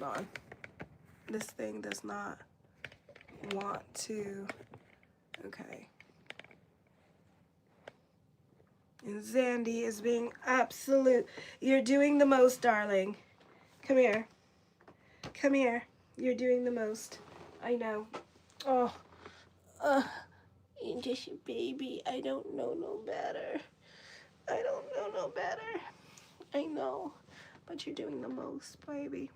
on. This thing does not want to. Okay. And Zandy is being absolute. You're doing the most, darling. Come here. Come here. You're doing the most. I know. Oh. You're just a baby. I don't know no better. I don't know no better. I know. But you're doing the most, baby.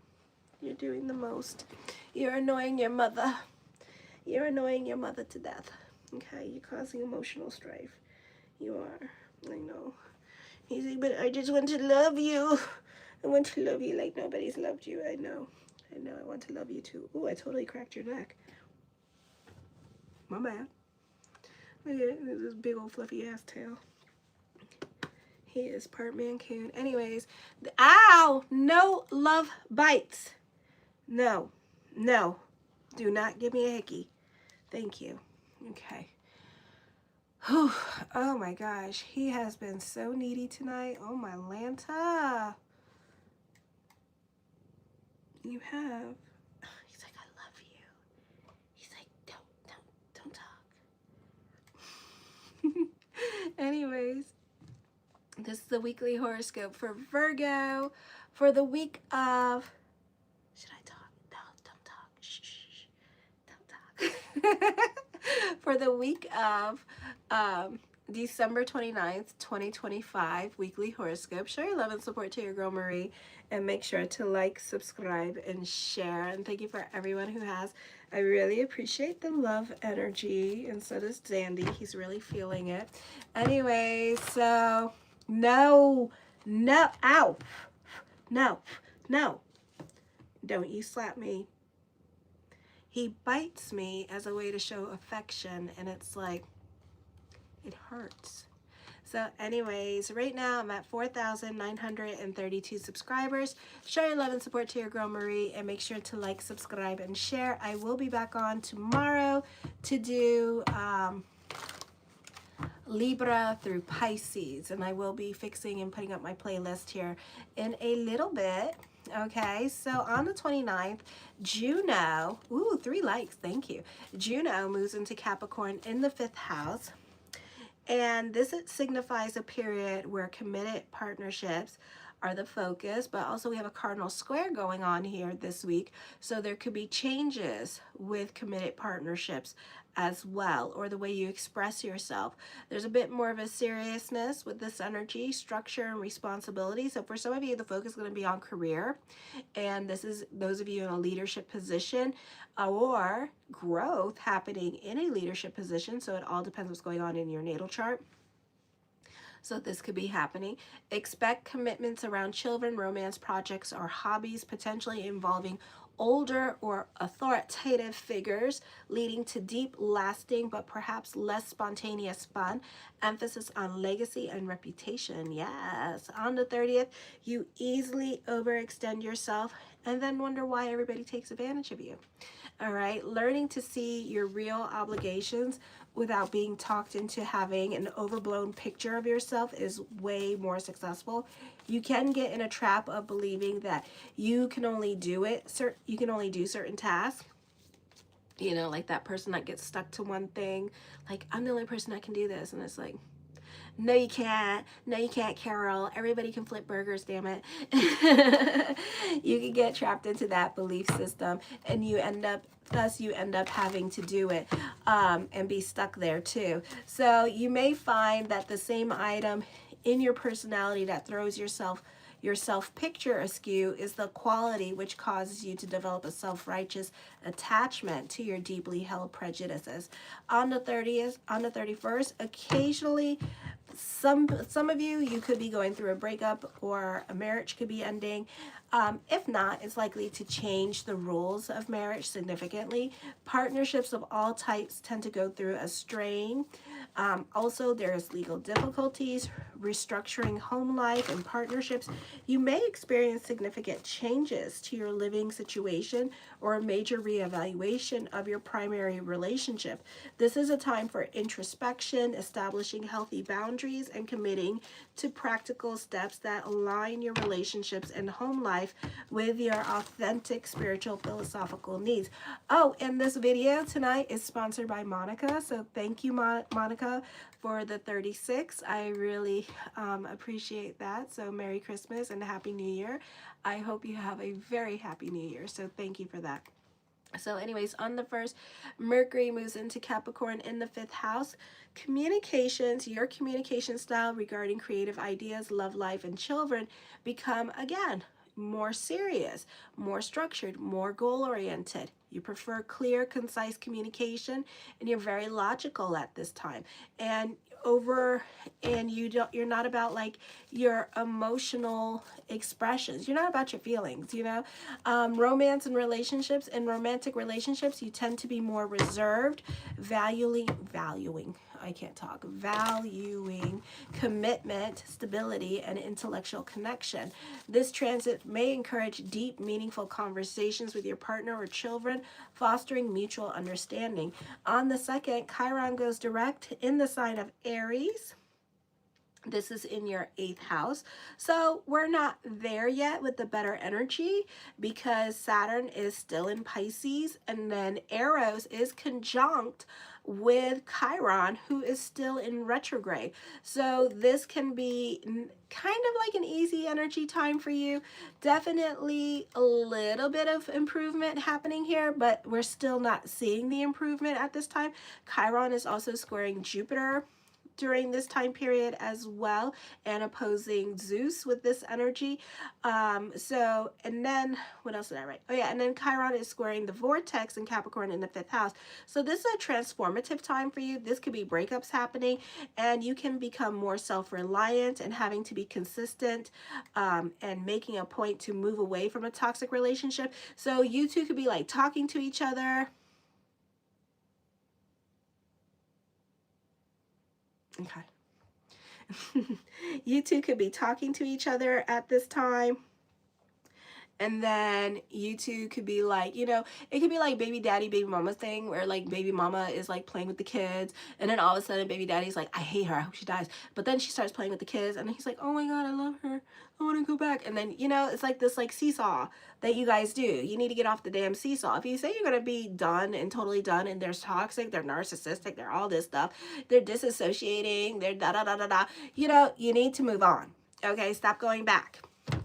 You're doing the most. You're annoying your mother. You're annoying your mother to death. Okay? You're causing emotional strife. You are. I know. He's like, but I just want to love you. I want to love you like nobody's loved you. I know. I know. I want to love you too. Oh, I totally cracked your neck. My bad. Look at this big old fluffy ass tail. He is part Mancoon. Anyways, ow! No love bites. No. No. Do not give me a hickey. Thank you. Okay. Whew. Oh my gosh. He has been so needy tonight. Oh my Lanta. You have. He's like, I love you. He's like, don't talk. Anyways, this is the weekly horoscope for Virgo for the week of. Should I talk? No, don't talk. Shh. Don't talk. For the week of December 29th, 2025, weekly horoscope. Show your love and support to your girl Marie, and make sure to like, subscribe, and share. And thank you for everyone who has. I really appreciate the love energy, and so does Zandy. He's really feeling it. Anyway, so no, ow, no, don't you slap me. He bites me as a way to show affection, and it's like, it hurts. So anyways, right now I'm at 4,932 subscribers. Show your love and support to your girl Marie, and make sure to like, subscribe, and share. I will be back on tomorrow to do Libra through Pisces, and I will be fixing and putting up my playlist here in a little bit. Okay, so on the 29th, Juno, ooh, 3 likes, thank you. Juno moves into Capricorn in the 5th house. And this signifies a period where committed partnerships are the focus, but also we have a cardinal square going on here this week. So there could be changes with committed partnerships as well, or the way you express yourself. There's a bit more of a seriousness with this energy, structure, and responsibility. So for some of you, the focus is going to be on career. And this is those of you in a leadership position or growth happening in a leadership position. So it all depends what's going on in your natal chart. So this could be happening. Expect commitments around children, romance projects, or hobbies, potentially involving older or authoritative figures, leading to deep, lasting, but perhaps less spontaneous fun. Emphasis on legacy and reputation. Yes. On the 30th, you easily overextend yourself and then wonder why everybody takes advantage of you. All right. Learning to see your real obligations without being talked into having an overblown picture of yourself is way more successful. You can get in a trap of believing that you can only do certain tasks. You know, like that person that gets stuck to one thing. Like, I'm the only person that can do this. And it's like, no, you can't. No, you can't, Carol. Everybody can flip burgers, damn it. You can get trapped into that belief system, and you end up having to do it and be stuck there too. So you may find that the same item in your personality that throws your self-picture askew is the quality which causes you to develop a self-righteous attachment to your deeply held prejudices. On the 31st, occasionally, some of you could be going through a breakup, or a marriage could be ending. If not, it's likely to change the rules of marriage significantly. Partnerships of all types tend to go through a strain. Also, there's legal difficulties, restructuring home life and partnerships. You may experience significant changes to your living situation or a major reevaluation of your primary relationship. This is a time for introspection, establishing healthy boundaries, and committing to practical steps that align your relationships and home life life with your authentic spiritual philosophical needs. Oh, and this video tonight is sponsored by Monica. So thank you, Monica, for the 36. I really appreciate that. So Merry Christmas and Happy New Year. I hope you have a very happy New Year. So thank you for that. So anyways, on the 1st, Mercury moves into Capricorn in the 5th house. Communications, your communication style regarding creative ideas, love life, and children become, again, more serious, more structured, more goal-oriented. You prefer clear, concise communication, and you're very logical at this time. And you're not about like your emotional expressions. You're not about your feelings, you know. Romance and relationships, in romantic relationships, you tend to be more reserved, valuing commitment, stability, and intellectual connection. This transit may encourage deep, meaningful conversations with your partner or children, fostering mutual understanding. On the 2nd, Chiron goes direct in the sign of Aries. This is in your 8th house. So we're not there yet with the better energy because Saturn is still in Pisces, and then Eros is conjunct with Chiron, who is still in retrograde. So this can be kind of like an easy energy time for you. Definitely a little bit of improvement happening here, but we're still not seeing the improvement at this time. Chiron is also squaring Jupiter during this time period as well, and opposing Zeus with this energy. And then what else did I write? Oh yeah, and then Chiron is squaring the vortex in Capricorn in the 5th house. So this is a transformative time for you. This could be breakups happening, and you can become more self-reliant and having to be consistent and making a point to move away from a toxic relationship. So you two could be like talking to each other. Okay. You two could be talking to each other at this time. And then you two could be like, you know, it could be like baby daddy, baby mama thing where like baby mama is like playing with the kids. And then all of a sudden baby daddy's like, I hate her. I hope she dies. But then she starts playing with the kids. And then he's like, oh my God, I love her. I want to go back. And then, you know, it's like this like seesaw that you guys do. You need to get off the damn seesaw. If you say you're going to be done and totally done and they're toxic, they're narcissistic, they're all this stuff, they're disassociating, they're da-da-da-da-da, you know, you need to move on. Okay, stop going back.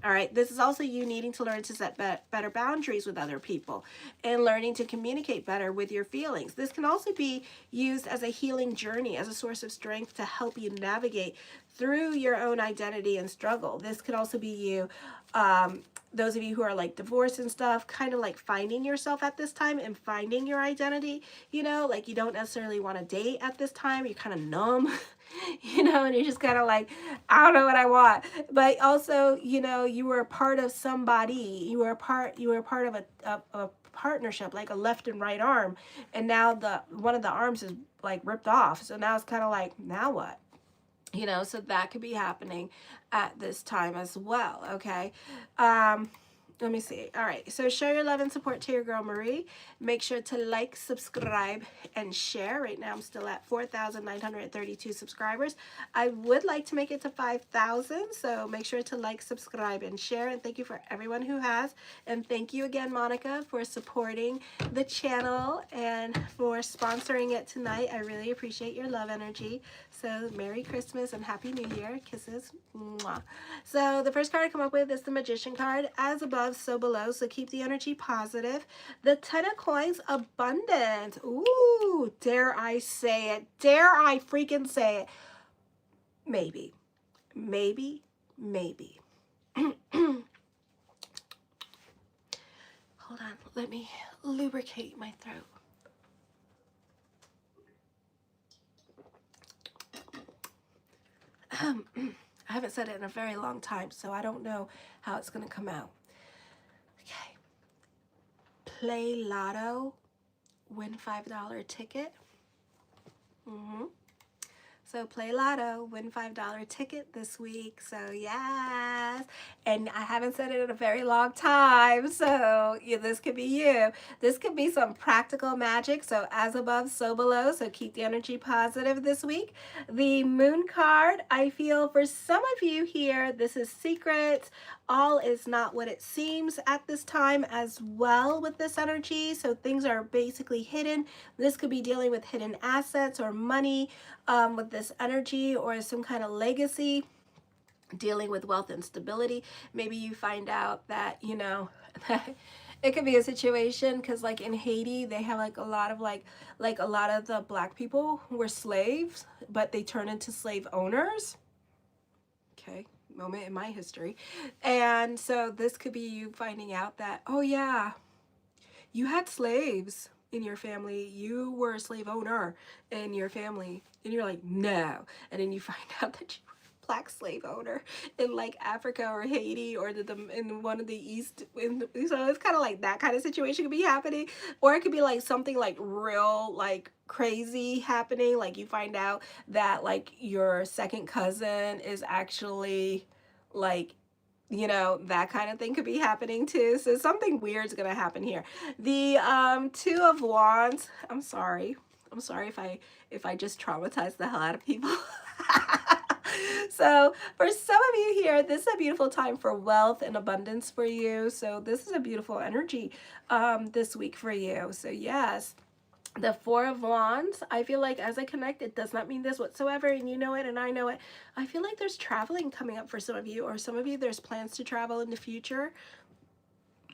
All right, this is also you needing to learn to set better boundaries with other people and learning to communicate better with your feelings. This can also be used as a healing journey, as a source of strength to help you navigate through your own identity and struggle. This could also be you, those of you who are like divorced and stuff, kind of like finding yourself at this time and finding your identity, you know, like you don't necessarily want to date at this time. You're kind of numb. You know, and you're just kind of like, I don't know what I want. But also, you know, you were a part of somebody. You were a part of a partnership, like a left and right arm. And now one of the arms is like ripped off. So now it's kind of like, now what? You know, so that could be happening at this time as well. Okay. Let me see. All right. So show your love and support to your girl, Marie. Make sure to like, subscribe, and share. Right now, I'm still at 4,932 subscribers. I would like to make it to 5,000. So make sure to like, subscribe, and share. And thank you for everyone who has. And thank you again, Monica, for supporting the channel and for sponsoring it tonight. I really appreciate your love energy. So Merry Christmas and Happy New Year. Kisses. Mwah. So the first card I come up with is the Magician card. As above, so below. So keep the energy positive. The 10 of Coins, abundance. Ooh, dare I say it? Dare I freaking say it? Maybe. Maybe. Maybe. Hold on. Let me lubricate my throat. I haven't said it in a very long time, so I don't know how it's going to come out. Okay. Play Lotto, win $5 ticket. So play Lotto, win $5 ticket this week. So yes, and I haven't said it in a very long time. So yeah, this could be you. This could be some practical magic. So as above, so below. So keep the energy positive this week. The Moon card, I feel for some of you here, this is secrets all is not what it seems at this time as well with this energy. So things are basically hidden. This could be dealing with hidden assets or money with this energy, or some kind of legacy, dealing with wealth and stability. Maybe you find out that, you know, it could be a situation because like in Haiti, they have like a lot of a lot of the black people were slaves, but they turn into slave owners. Okay, moment in my history. And so this could be you finding out that, oh yeah, you had slaves in your family, you were a slave owner in your family, and you're like, no. And then you find out that you were a black slave owner in like Africa or Haiti or in one of the East. So it's kind of like that kind of situation could be happening. Or it could be like something like real, like crazy happening. Like you find out that like your second cousin is actually like, you know, that kind of thing could be happening too. So something weird's gonna happen here. The Two of Wands. I'm sorry if I just traumatized the hell out of people. So for some of you here, this is a beautiful time for wealth and abundance for you. So this is a beautiful energy this week for you. So yes, the Four of Wands, I feel like as I connect, it does not mean this whatsoever, and you know it and I know it. I feel like there's traveling coming up for some of you, or some of you there's plans to travel in the future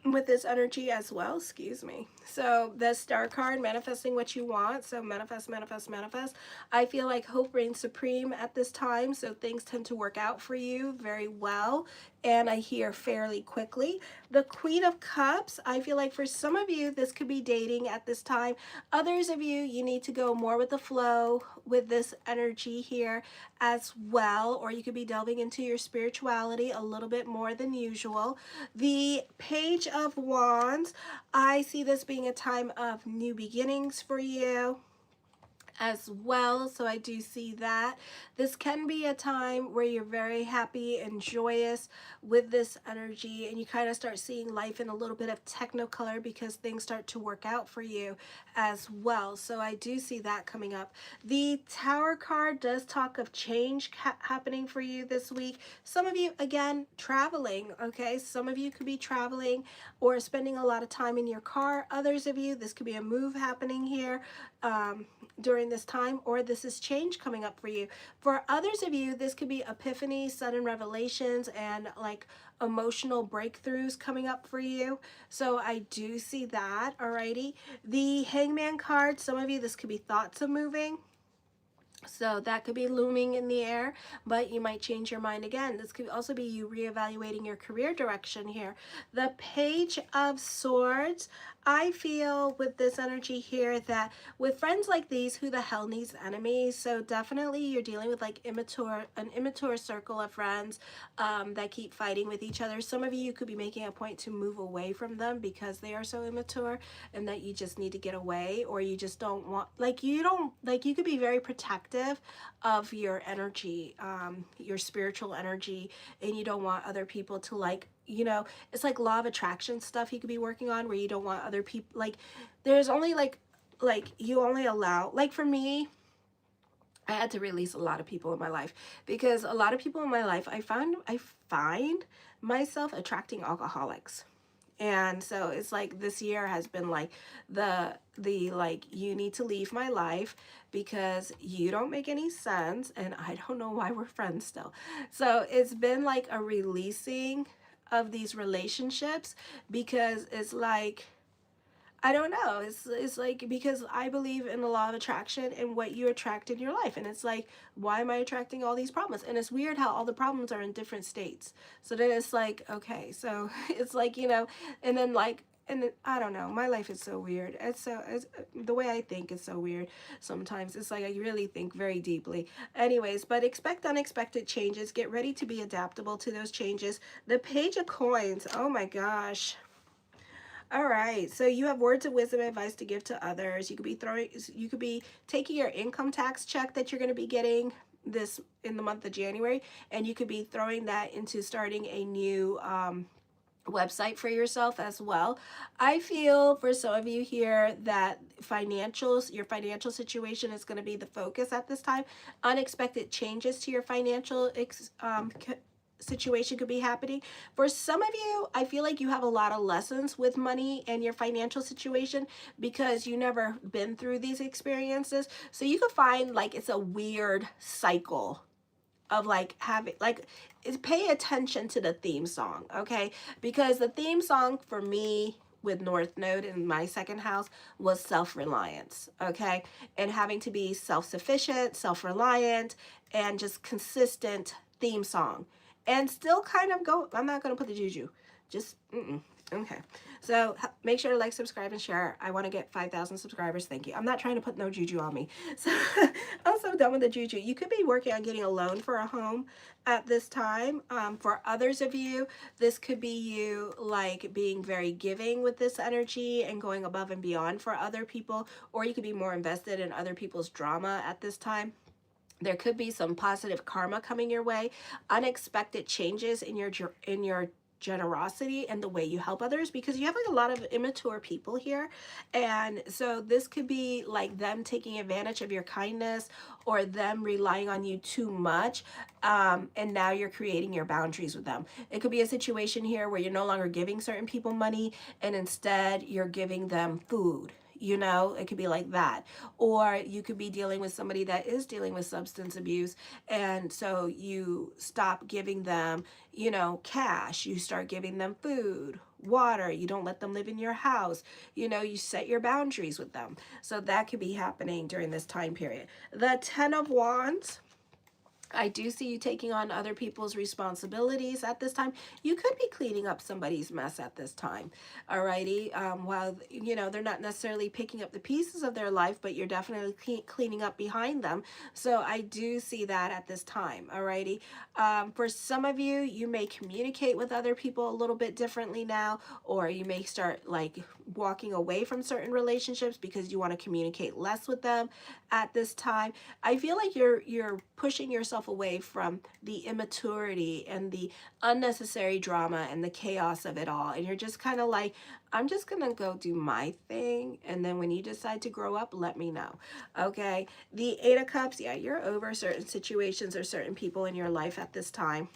with this energy as well, excuse me. So the Star card, manifesting what you want. So manifest, manifest, manifest. I feel like hope reigns supreme at this time, so things tend to work out for you very well, and I hear fairly quickly. The Queen of Cups, I feel like for some of you this could be dating at this time. Others of you, you need to go more with the flow with this energy here as well, or you could be delving into your spirituality a little bit more than usual. The Page of Wands, I see this being a time of new beginnings for you as well. So I do see that. This can be a time where you're very happy and joyous with this energy, and you kind of start seeing life in a little bit of technicolor because things start to work out for you as well. So I do see that coming up. The Tower card does talk of change happening for you this week. Some of you, again, traveling, okay? Some of you could be traveling or spending a lot of time in your car. Others of you, this could be a move happening here during this time, or this is change coming up for you. For others of you, this could be epiphany, sudden revelations, and like emotional breakthroughs coming up for you. So I do see that. Alrighty. The Hangman card, some of you, this could be thoughts of moving. So that could be looming in the air, but you might change your mind again. This could also be you reevaluating your career direction here. The Page of Swords, I feel with this energy here that with friends like these, who the hell needs enemies? So definitely you're dealing with like an immature circle of friends that keep fighting with each other. Some of you could be making a point to move away from them because they are so immature, and that you just need to get away, or you just don't want, like you could be very protective of your energy, your spiritual energy, and you don't want other people to like, you know, it's like law of attraction stuff you could be working on, where you don't want other people, like there's only like you only allow, like for me, I had to release a lot of people in my life because a lot of people in my life, I find myself attracting alcoholics. And so it's like this year has been like the like, you need to leave my life because you don't make any sense and I don't know why we're friends still. So it's been like a releasing of these relationships, because it's like, I don't know, it's like, because I believe in the law of attraction and what you attract in your life, and it's like, why am I attracting all these problems? And it's weird how all the problems are in different states. So then it's like, okay, so it's like, you know, and then like, and then, I don't know, my life is so weird. It's the way I think is so weird sometimes. It's like I really think very deeply. Anyways, but expect unexpected changes. Get ready to be adaptable to those changes. The Page of Coins, oh my gosh. All right, so you have words of wisdom, advice to give to others. You could be taking your income tax check that you're going to be getting this in the month of January, and you could be throwing that into starting a new website for yourself as well. I feel for some of you here that your financial situation is going to be the focus at this time. Unexpected changes to your financial situation could be happening. For some of you, I feel like you have a lot of lessons with money and your financial situation because you never been through these experiences. So you could find like it's a weird cycle of like having like pay attention to the theme song, okay? Because the theme song for me with North Node in my second house was self-reliance, okay? And having to be self-sufficient, self-reliant, and just consistent theme song. And still kind of go, I'm not gonna put the juju, just, okay. So make sure to like, subscribe, and share. I want to get 5,000 subscribers. Thank you. I'm not trying to put no juju on me. So I'm so done with the juju. You could be working on getting a loan for a home at this time. For others of you, this could be you like being very giving with this energy and going above and beyond for other people, or you could be more invested in other people's drama at this time. There could be some positive karma coming your way, unexpected changes in your generosity and the way you help others, because you have like a lot of immature people here, and so this could be like them taking advantage of your kindness or them relying on you too much, and now you're creating your boundaries with them. It could be a situation here where you're no longer giving certain people money and instead you're giving them food. You know, it could be like that. Or you could be dealing with somebody that is dealing with substance abuse, and so you stop giving them, you know, cash. You start giving them food, water. You don't let them live in your house. You know, you set your boundaries with them. So that could be happening during this time period. The 10 of Wands, I do see you taking on other people's responsibilities at this time. You could be cleaning up somebody's mess at this time, alrighty? While, you know, they're not necessarily picking up the pieces of their life, but you're definitely cleaning up behind them. So I do see that at this time, alrighty? For some of you, you may communicate with other people a little bit differently now, or you may start like walking away from certain relationships because you want to communicate less with them at this time. I feel like you're pushing yourself away from the immaturity and the unnecessary drama and the chaos of it all, and you're just kind of like, I'm just gonna go do my thing, and then when you decide to grow up, let me know. Okay, the 8 of Cups, yeah, you're over certain situations or certain people in your life at this time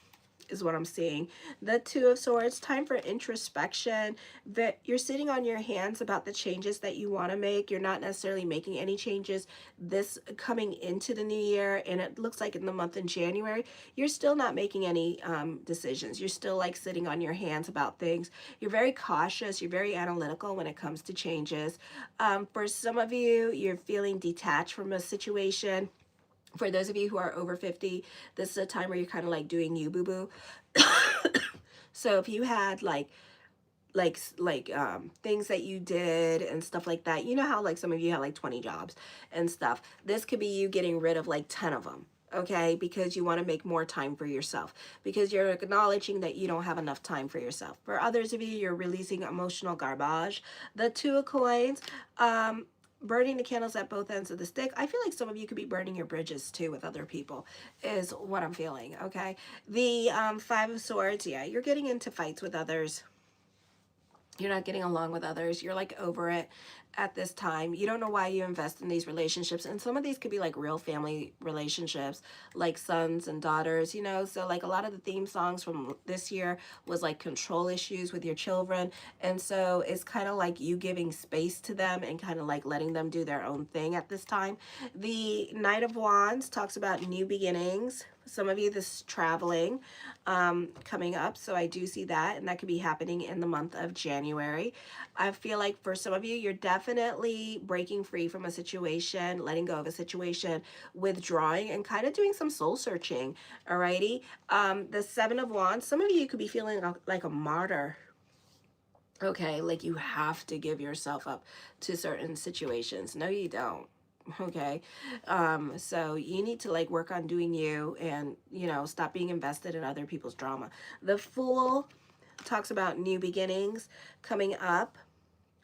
is what I'm seeing. The 2 of Swords, time for introspection. That you're sitting on your hands about the changes that you want to make. You're not necessarily making any changes this coming into the new year, and it looks like in the month of January you're still not making any decisions. You're still like sitting on your hands about things. You're very cautious, you're very analytical when it comes to changes. For some of you, you're feeling detached from a situation. For those of you who are over 50, this is a time where you're kind of like doing you, boo-boo. So if you had things that you did and stuff like that, you know how like some of you have like 20 jobs and stuff. This could be you getting rid of like 10 of them, okay? Because you want to make more time for yourself, because you're acknowledging that you don't have enough time for yourself. For others of you, you're releasing emotional garbage. The 2 of Coins, burning the candles at both ends of the stick. I feel like some of you could be burning your bridges too with other people is what I'm feeling, okay? The 5 of Swords, yeah, you're getting into fights with others. You're not getting along with others. You're like over it at this time. You don't know why you invest in these relationships. And some of these could be like real family relationships, like sons and daughters, you know. So like a lot of the theme songs from this year was like control issues with your children. And so it's kind of like you giving space to them and kind of like letting them do their own thing at this time. The Knight of Wands talks about new beginnings. Some of you, this is traveling coming up, so I do see that, and that could be happening in the month of January. I feel like for some of you, you're definitely breaking free from a situation, letting go of a situation, withdrawing, and kind of doing some soul searching, alrighty? The 7 of Wands, some of you could be feeling like a martyr. Okay, like you have to give yourself up to certain situations. No, you don't. Okay, so you need to like work on doing you, and you know, stop being invested in other people's drama. The Fool talks about new beginnings coming up.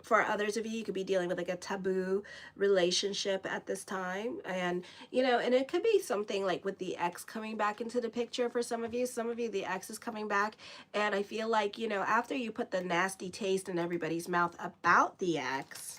For others of you, you could be dealing with like a taboo relationship at this time, and you know, and it could be something like with the ex coming back into the picture. For some of you, the ex is coming back, and I feel like, you know, after you put the nasty taste in everybody's mouth about the ex,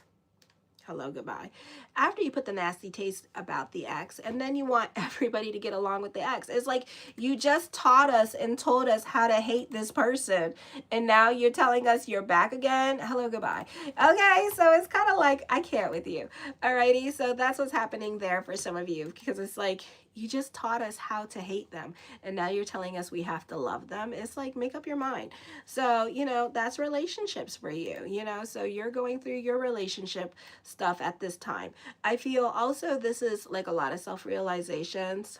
Hello, goodbye. After you put the nasty taste about the ex, and then you want everybody to get along with the ex. It's like you just taught us and told us how to hate this person, and now you're telling us you're back again. Hello, goodbye. Okay, so it's kind of like, I can't with you. Alrighty, so that's what's happening there for some of you, because it's like you just taught us how to hate them, and now you're telling us we have to love them. It's like, make up your mind. So, you know, that's relationships for you, you know, so you're going through your relationship stuff at this time. I feel also this is like a lot of self-realizations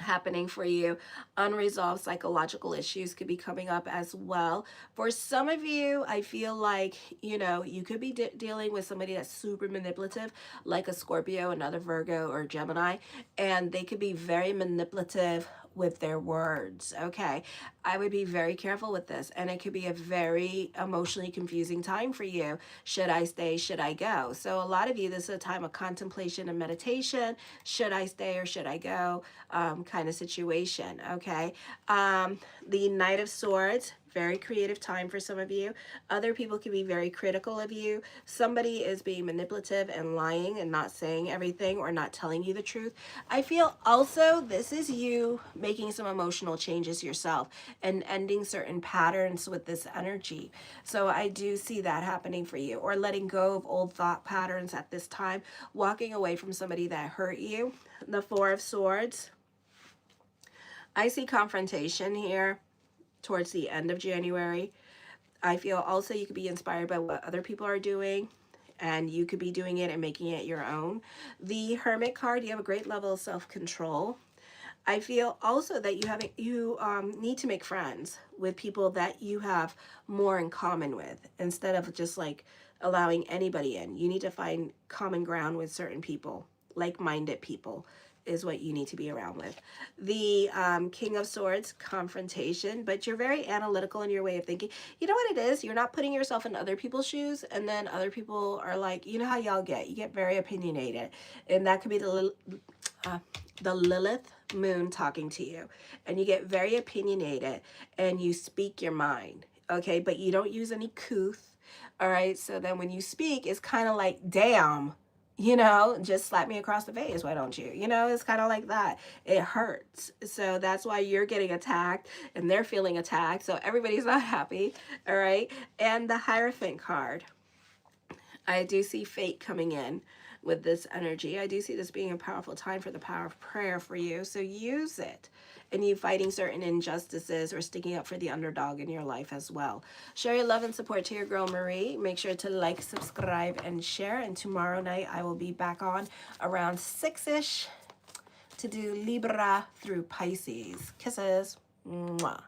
happening for you. Unresolved psychological issues could be coming up as well. For some of you, I feel like, you know, you could be dealing with somebody that's super manipulative, like a Scorpio, another Virgo, or Gemini, and they could be very manipulative with their words. Okay, I would be very careful with this, and it could be a very emotionally confusing time for you. Should I stay? Should I go? So a lot of you, this is a time of contemplation and meditation. Should I stay or should I go? Kind of situation. Okay, the Knight of Swords, very creative time for some of you. Other people can be very critical of you. Somebody is being manipulative and lying and not saying everything or not telling you the truth. I feel also this is you making some emotional changes yourself and ending certain patterns with this energy. So I do see that happening for you, or letting go of old thought patterns at this time, walking away from somebody that hurt you. The Four of Swords, I see confrontation here towards the end of January. I feel also you could be inspired by what other people are doing, and you could be doing it and making it your own. The Hermit card, you have a great level of self-control. I feel also that you need to make friends with people that you have more in common with, instead of just like allowing anybody in. You need to find common ground with certain people, like-minded people is what you need to be around with. The King of Swords, confrontation, but you're very analytical in your way of thinking. You know what it is? You're not putting yourself in other people's shoes, and then other people are like, you know how y'all get. You get very opinionated, and that could be the Lilith moon talking to you, and you get very opinionated and you speak your mind. Okay, but you don't use any couth. All right, so then when you speak, it's kind of like, damn, you know, just slap me across the face, why don't you? You know, it's kind of like that. It hurts. So that's why you're getting attacked and they're feeling attacked. So everybody's not happy. All right. And the Hierophant card, I do see fate coming in with this energy. I do see this being a powerful time for the power of prayer for you. So use it. And you fighting certain injustices or sticking up for the underdog in your life as well. Share your love and support to your girl Marie. Make sure to like, subscribe, and share. And tomorrow night I will be back on around 6-ish to do Libra through Pisces. Kisses. Mwah.